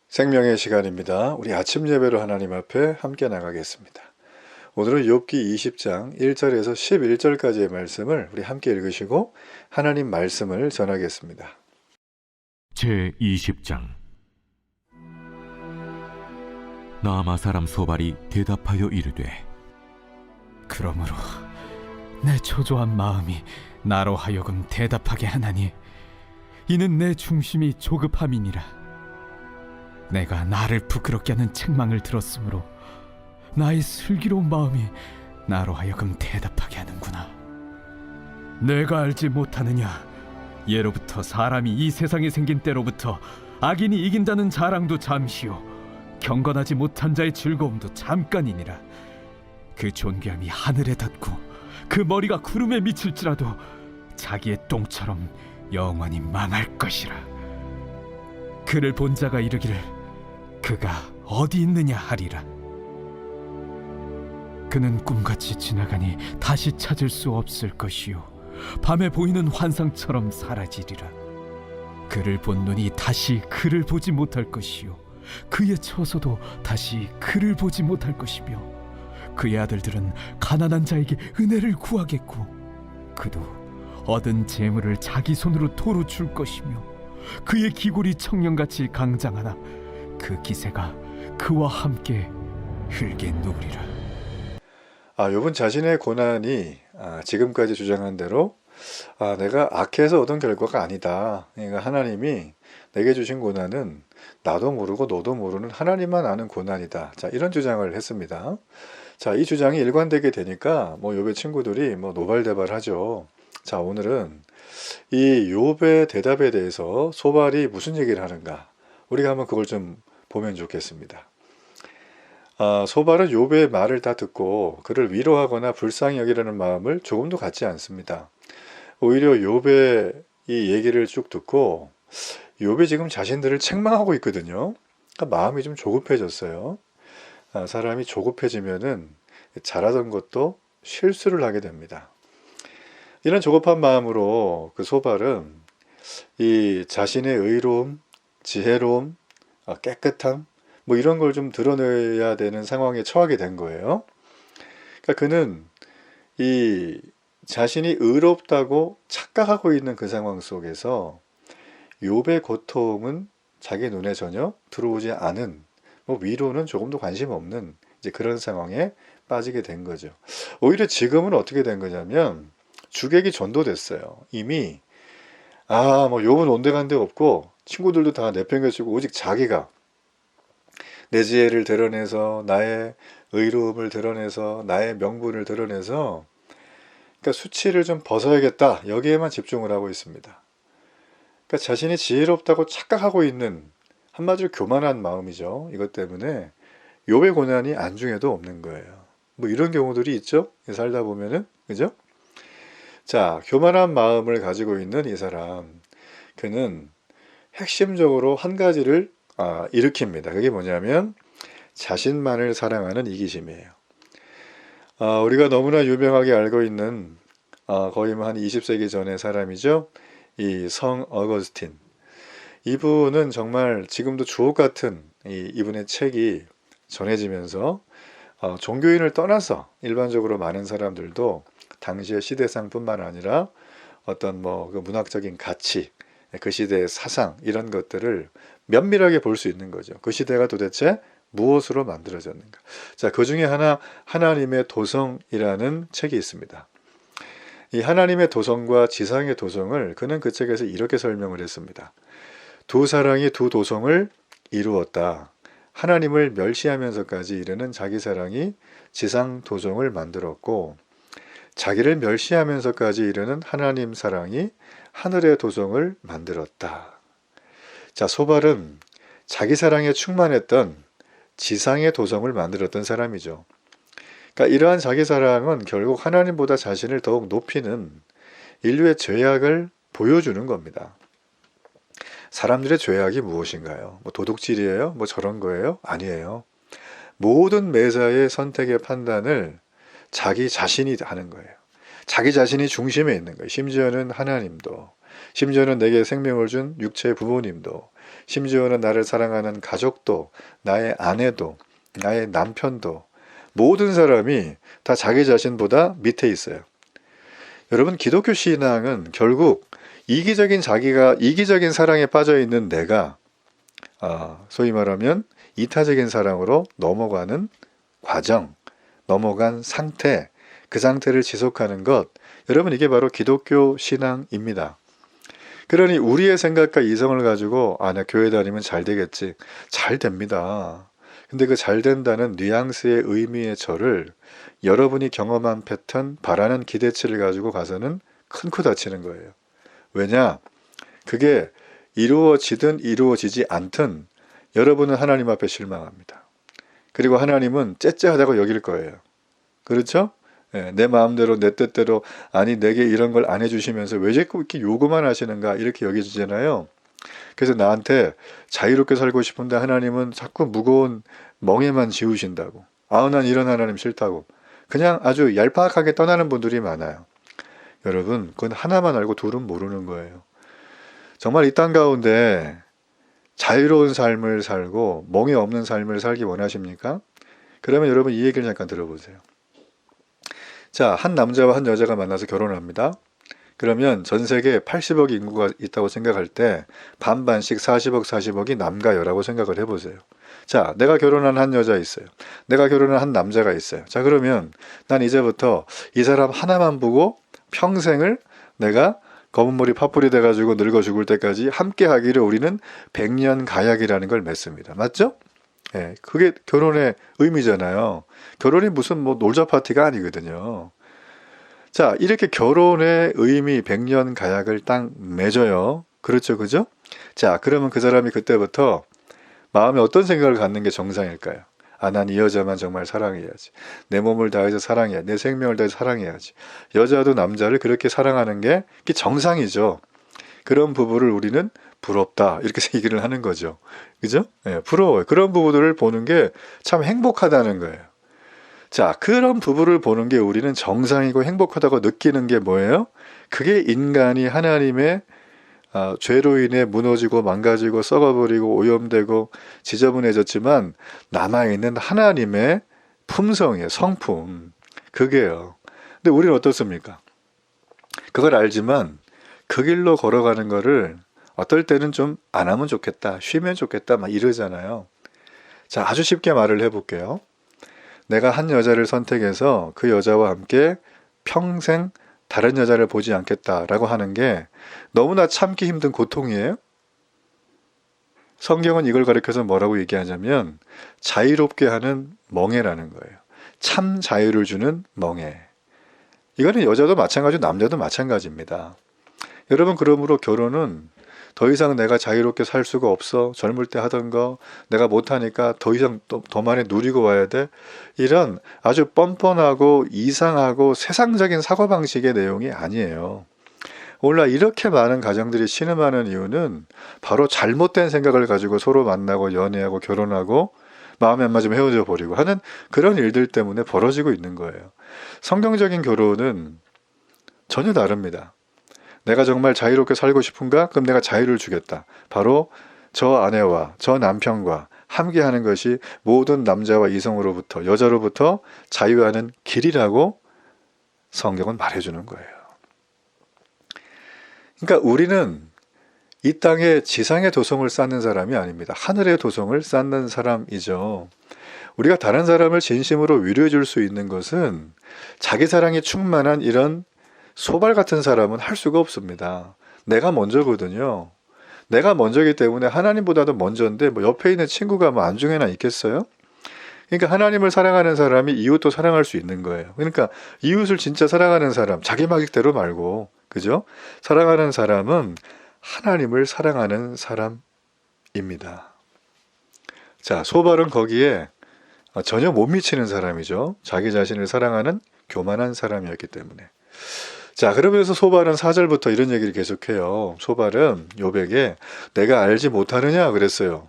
생명의 시간입니다. 우리 아침 예배로 하나님 앞에 함께 나가겠습니다. 오늘은 욥기 20장 1절에서 11절까지의 말씀을 우리 함께 읽으시고 하나님 말씀을 전하겠습니다. 제20장. 나아마 사람 소발이 대답하여 이르되, 그러므로 내 초조한 마음이 나로 하여금 대답하게 하나니 이는 내 중심이 조급함이니라. 내가 나를 부끄럽게 하는 책망을 들었으므로 나의 슬기로운 마음이 나로 하여금 대답하게 하는구나. 내가 알지 못하느냐? 예로부터 사람이 이 세상에 생긴 때로부터 악인이 이긴다는 자랑도 잠시요 경건하지 못한 자의 즐거움도 잠깐이니라. 그 존귀함이 하늘에 닿고 그 머리가 구름에 미칠지라도 자기의 똥처럼 영원히 망할 것이라. 그를 본 자가 이르기를 그가 어디 있느냐 하리라. 그는 꿈같이 지나가니 다시 찾을 수 없을 것이요 밤에 보이는 환상처럼 사라지리라. 그를 본 눈이 다시 그를 보지 못할 것이요 그의 처소도 다시 그를 보지 못할 것이며 그의 아들들은 가난한 자에게 은혜를 구하겠고 그도 얻은 재물을 자기 손으로 도로 줄 것이며 그의 기골이 청년같이 강장하나 그 기세가 그와 함께 흙에 누우리라. 욥은 자신의 고난이 지금까지 주장한 대로 내가 악해서 얻은 결과가 아니다. 그러니까 하나님이 내게 주신 고난은 나도 모르고 너도 모르는 하나님만 아는 고난이다. 자, 이런 주장을 했습니다. 자, 이 주장이 일관되게 되니까 욥의 친구들이 노발대발하죠. 자, 오늘은 이 욥의 대답에 대해서 소발이 무슨 얘기를 하는가? 우리가 한번 그걸 좀 보면 좋겠습니다. 소발은 욥의 말을 다 듣고 그를 위로하거나 불쌍히 여기려는 마음을 조금도 갖지 않습니다. 오히려 욥의 이 얘기를 쭉 듣고 욥이 지금 자신들을 책망하고 있거든요. 그러니까 마음이 좀 조급해졌어요. 사람이 조급해지면은 잘하던 것도 실수를 하게 됩니다. 이런 조급한 마음으로 그 소발은 이 자신의 의로움, 지혜로움, 깨끗함 이런 걸 좀 드러내야 되는 상황에 처하게 된 거예요. 그러니까 그는 이 자신이 의롭다고 착각하고 있는 그 상황 속에서 욥의 고통은 자기 눈에 전혀 들어오지 않은 위로는 조금도 관심 없는 이제 그런 상황에 빠지게 된 거죠. 오히려 지금은 어떻게 된 거냐면 주객이 전도됐어요. 이미 욥은 온데간데 없고 친구들도 다 내팽개치고 오직 자기가 내 지혜를 드러내서 나의 의로움을 드러내서 나의 명분을 드러내서 그러니까 수치를 좀 벗어야겠다 여기에만 집중을 하고 있습니다. 그러니까 자신이 지혜롭다고 착각하고 있는 한마디로 교만한 마음이죠. 이것 때문에 욥의 고난이 안중에도 없는 거예요. 이런 경우들이 있죠. 살다 보면은 그죠? 자, 교만한 마음을 가지고 있는 이 사람, 그는 핵심적으로 한 가지를 일으킵니다. 그게 뭐냐면 자신만을 사랑하는 이기심이에요. 우리가 너무나 유명하게 알고 있는 거의 한 20세기 전의 사람이죠. 이 성 어거스틴. 이분은 정말 지금도 주옥 같은 이분의 책이 전해지면서 종교인을 떠나서 일반적으로 많은 사람들도 당시의 시대상뿐만 아니라 어떤 그 문학적인 가치, 그 시대의 사상 이런 것들을 면밀하게 볼 수 있는 거죠. 그 시대가 도대체 무엇으로 만들어졌는가. 자, 그 중에 하나 하나님의 도성이라는 책이 있습니다. 이 하나님의 도성과 지상의 도성을 그는 그 책에서 이렇게 설명을 했습니다. 두 사랑이 두 도성을 이루었다. 하나님을 멸시하면서까지 이르는 자기 사랑이 지상 도성을 만들었고 자기를 멸시하면서까지 이르는 하나님 사랑이 하늘의 도성을 만들었다. 자, 소발은 자기 사랑에 충만했던 지상의 도성을 만들었던 사람이죠. 그러니까 이러한 자기 사랑은 결국 하나님보다 자신을 더욱 높이는 인류의 죄악을 보여주는 겁니다. 사람들의 죄악이 무엇인가요? 도둑질이에요? 저런 거예요? 아니에요. 모든 매사의 선택의 판단을 자기 자신이 하는 거예요. 자기 자신이 중심에 있는 거예요. 심지어는 하나님도, 심지어는 내게 생명을 준 육체의 부모님도, 심지어는 나를 사랑하는 가족도, 나의 아내도, 나의 남편도, 모든 사람이 다 자기 자신보다 밑에 있어요. 여러분, 기독교 신앙은 결국 이기적인 사랑에 빠져 있는 내가 소위 말하면 이타적인 사랑으로 넘어가는 과정, 넘어간 상태, 그 상태를 지속하는 것, 여러분, 이게 바로 기독교 신앙입니다. 그러니 우리의 생각과 이성을 가지고 나 교회 다니면 잘 되겠지. 잘 됩니다. 근데 그 잘 된다는 뉘앙스의 의미의 저를 여러분이 경험한 패턴, 바라는 기대치를 가지고 가서는 큰 코 다치는 거예요. 왜냐? 그게 이루어지든 이루어지지 않든 여러분은 하나님 앞에 실망합니다. 그리고 하나님은 째째하다고 여길 거예요. 그렇죠? 내 마음대로 내 뜻대로 아니 내게 이런 걸 안 해주시면서 왜 자꾸 이렇게 요구만 하시는가 이렇게 여겨지잖아요. 그래서 나한테 자유롭게 살고 싶은데 하나님은 자꾸 무거운 멍에만 지우신다고. 난 이런 하나님 싫다고. 그냥 아주 얄팍하게 떠나는 분들이 많아요. 여러분, 그건 하나만 알고 둘은 모르는 거예요. 정말 이 땅 가운데 자유로운 삶을 살고 멍에 없는 삶을 살기 원하십니까? 그러면 여러분 이 얘기를 잠깐 들어보세요. 자, 한 남자와 한 여자가 만나서 결혼합니다. 그러면 전 세계에 80억 인구가 있다고 생각할 때 반반씩 40억, 40억이 남과 여라고 생각을 해보세요. 자, 내가 결혼한 한 여자 있어요. 내가 결혼한 한 남자가 있어요. 자, 그러면 난 이제부터 이 사람 하나만 보고 평생을 내가 검은 머리 팥불이 돼가지고 늙어 죽을 때까지 함께 하기를 우리는 100년 가약이라는 걸 맺습니다. 맞죠? 그게 결혼의 의미잖아요. 결혼이 무슨 놀자 파티가 아니거든요. 자, 이렇게 결혼의 의미 100년 가약을 딱 맺어요. 그렇죠, 그죠? 자, 그러면 그 사람이 그때부터 마음에 어떤 생각을 갖는 게 정상일까요? 난 이 여자만 정말 사랑해야지. 내 몸을 다해서 사랑해야 내 생명을 다해서 사랑해야지. 여자도 남자를 그렇게 사랑하는 게 정상이죠. 그런 부부를 우리는 부럽다 이렇게 얘기를 하는 거죠. 그죠? 부러워요. 그런 부부들을 보는 게 참 행복하다는 거예요. 자, 그런 부부를 보는 게 우리는 정상이고 행복하다고 느끼는 게 뭐예요? 그게 인간이 하나님의 죄로 인해 무너지고 망가지고 썩어버리고 오염되고 지저분해졌지만 남아있는 하나님의 품성이에요. 성품. 그게요. 근데 우리는 어떻습니까? 그걸 알지만 그 길로 걸어가는 거를 어떨 때는 좀 안 하면 좋겠다, 쉬면 좋겠다 막 이러잖아요. 자, 아주 쉽게 말을 해볼게요. 내가 한 여자를 선택해서 그 여자와 함께 평생 다른 여자를 보지 않겠다라고 하는 게 너무나 참기 힘든 고통이에요. 성경은 이걸 가리켜서 뭐라고 얘기하냐면 자유롭게 하는 멍에라는 거예요. 참 자유를 주는 멍에. 이거는 여자도 마찬가지고 남자도 마찬가지입니다. 여러분, 그러므로 결혼은 더 이상 내가 자유롭게 살 수가 없어. 젊을 때 하던 거 내가 못하니까 더 이상 더 많이 누리고 와야 돼. 이런 아주 뻔뻔하고 이상하고 세상적인 사고방식의 내용이 아니에요. 오늘날 이렇게 많은 가정들이 신음하는 이유는 바로 잘못된 생각을 가지고 서로 만나고 연애하고 결혼하고 마음에 안 맞으면 헤어져 버리고 하는 그런 일들 때문에 벌어지고 있는 거예요. 성경적인 결혼은 전혀 다릅니다. 내가 정말 자유롭게 살고 싶은가? 그럼 내가 자유를 주겠다. 바로 저 아내와 저 남편과 함께하는 것이 모든 남자와 이성으로부터 여자로부터 자유하는 길이라고 성경은 말해주는 거예요. 그러니까 우리는 이 땅에 지상의 도성을 쌓는 사람이 아닙니다. 하늘의 도성을 쌓는 사람이죠. 우리가 다른 사람을 진심으로 위로해 줄 수 있는 것은 자기 사랑이 충만한 이런 소발 같은 사람은 할 수가 없습니다. 내가 먼저거든요. 내가 먼저이기 때문에 하나님보다도 먼저인데 옆에 있는 친구가 안중에나 있겠어요? 그러니까 하나님을 사랑하는 사람이 이웃도 사랑할 수 있는 거예요. 그러니까 이웃을 진짜 사랑하는 사람, 자기 마음대로 말고, 그죠? 사랑하는 사람은 하나님을 사랑하는 사람입니다. 자, 소발은 거기에 전혀 못 미치는 사람이죠. 자기 자신을 사랑하는 교만한 사람이었기 때문에. 자, 그러면서 소발은 4절부터 이런 얘기를 계속해요. 소발은 욥에게 내가 알지 못하느냐 그랬어요.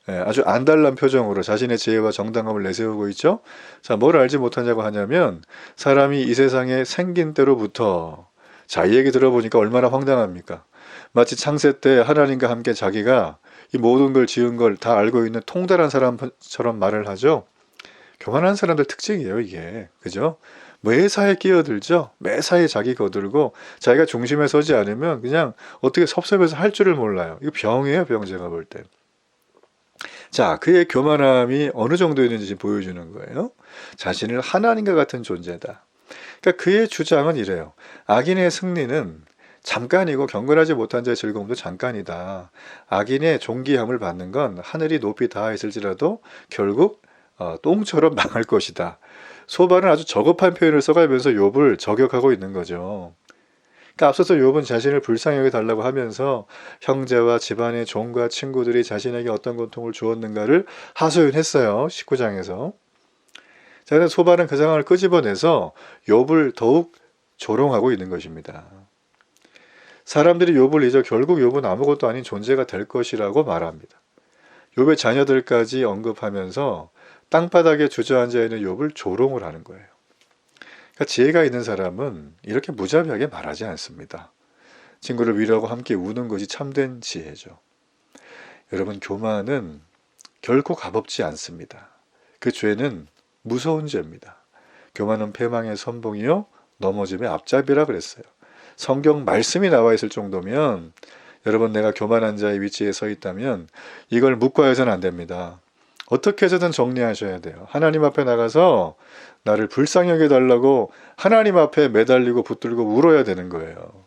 아주 안달난 표정으로 자신의 지혜와 정당함을 내세우고 있죠. 자, 뭘 알지 못하냐고 하냐면 사람이 이 세상에 생긴 때로부터, 자, 이 얘기 들어보니까 얼마나 황당합니까? 마치 창세 때 하나님과 함께 자기가 이 모든 걸 지은 걸 다 알고 있는 통달한 사람처럼 말을 하죠. 교만한 사람들 특징이에요, 이게. 그죠? 매사에 끼어들죠. 매사에 자기 거들고 자기가 중심에 서지 않으면 그냥 어떻게 섭섭해서 할 줄을 몰라요. 이거 병이에요, 병, 제가 볼 때. 자, 그의 교만함이 어느 정도 있는지 보여주는 거예요. 자신을 하나님과 같은 존재다. 그러니까 그의 주장은 이래요. 악인의 승리는 잠깐이고 경건하지 못한 자의 즐거움도 잠깐이다. 악인의 존귀함을 받는 건 하늘이 높이 닿아 있을지라도 결국 똥처럼 망할 것이다. 소발은 아주 저급한 표현을 써가면서 욥을 저격하고 있는 거죠. 그러니까 앞서서 욥은 자신을 불쌍히 여겨달라고 하면서 형제와 집안의 종과 친구들이 자신에게 어떤 고통을 주었는가를 하소연했어요. 19장에서. 자, 근데 소발은 그 상황을 끄집어내서 욥을 더욱 조롱하고 있는 것입니다. 사람들이 욥을 잊어 결국 욥은 아무것도 아닌 존재가 될 것이라고 말합니다. 욥의 자녀들까지 언급하면서 땅바닥에 주저앉아 있는 욥을 조롱을 하는 거예요. 그러니까 지혜가 있는 사람은 이렇게 무자비하게 말하지 않습니다. 친구를 위로하고 함께 우는 것이 참된 지혜죠. 여러분, 교만은 결코 값없지 않습니다. 그 죄는 무서운 죄입니다. 교만은 패망의 선봉이요 넘어짐의 앞잡이라 그랬어요. 성경 말씀이 나와 있을 정도면 여러분, 내가 교만한 자의 위치에 서 있다면 이걸 묵과해서는 안 됩니다. 어떻게 해서든 정리하셔야 돼요. 하나님 앞에 나가서 나를 불쌍히 여겨달라고 하나님 앞에 매달리고 붙들고 울어야 되는 거예요.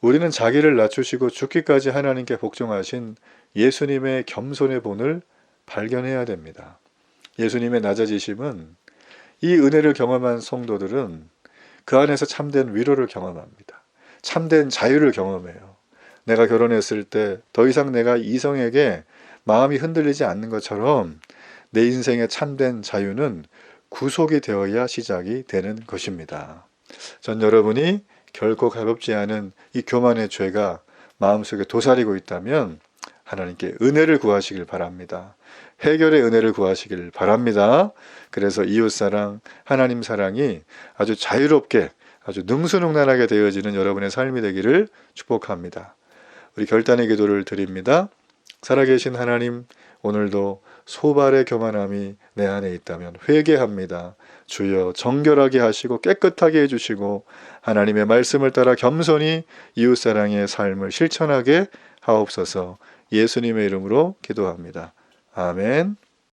우리는 자기를 낮추시고 죽기까지 하나님께 복종하신 예수님의 겸손의 본을 발견해야 됩니다. 예수님의 낮아지심은 이 은혜를 경험한 성도들은 그 안에서 참된 위로를 경험합니다. 참된 자유를 경험해요. 내가 결혼했을 때 더 이상 내가 이성에게 마음이 흔들리지 않는 것처럼 내 인생의 참된 자유는 구속이 되어야 시작이 되는 것입니다. 전 여러분이 결코 가볍지 않은 이 교만의 죄가 마음속에 도사리고 있다면 하나님께 은혜를 구하시길 바랍니다. 해결의 은혜를 구하시길 바랍니다. 그래서 이웃사랑, 하나님 사랑이 아주 자유롭게, 아주 능수능란하게 되어지는 여러분의 삶이 되기를 축복합니다. 우리 결단의 기도를 드립니다. 살아계신 하나님, 오늘도 소발의 교만함이 내 안에 있다면 회개합니다. 주여, 정결하게 하시고 깨끗하게 해주시고 하나님의 말씀을 따라 겸손히 이웃사랑의 삶을 실천하게 하옵소서. 예수님의 이름으로 기도합니다. 아멘.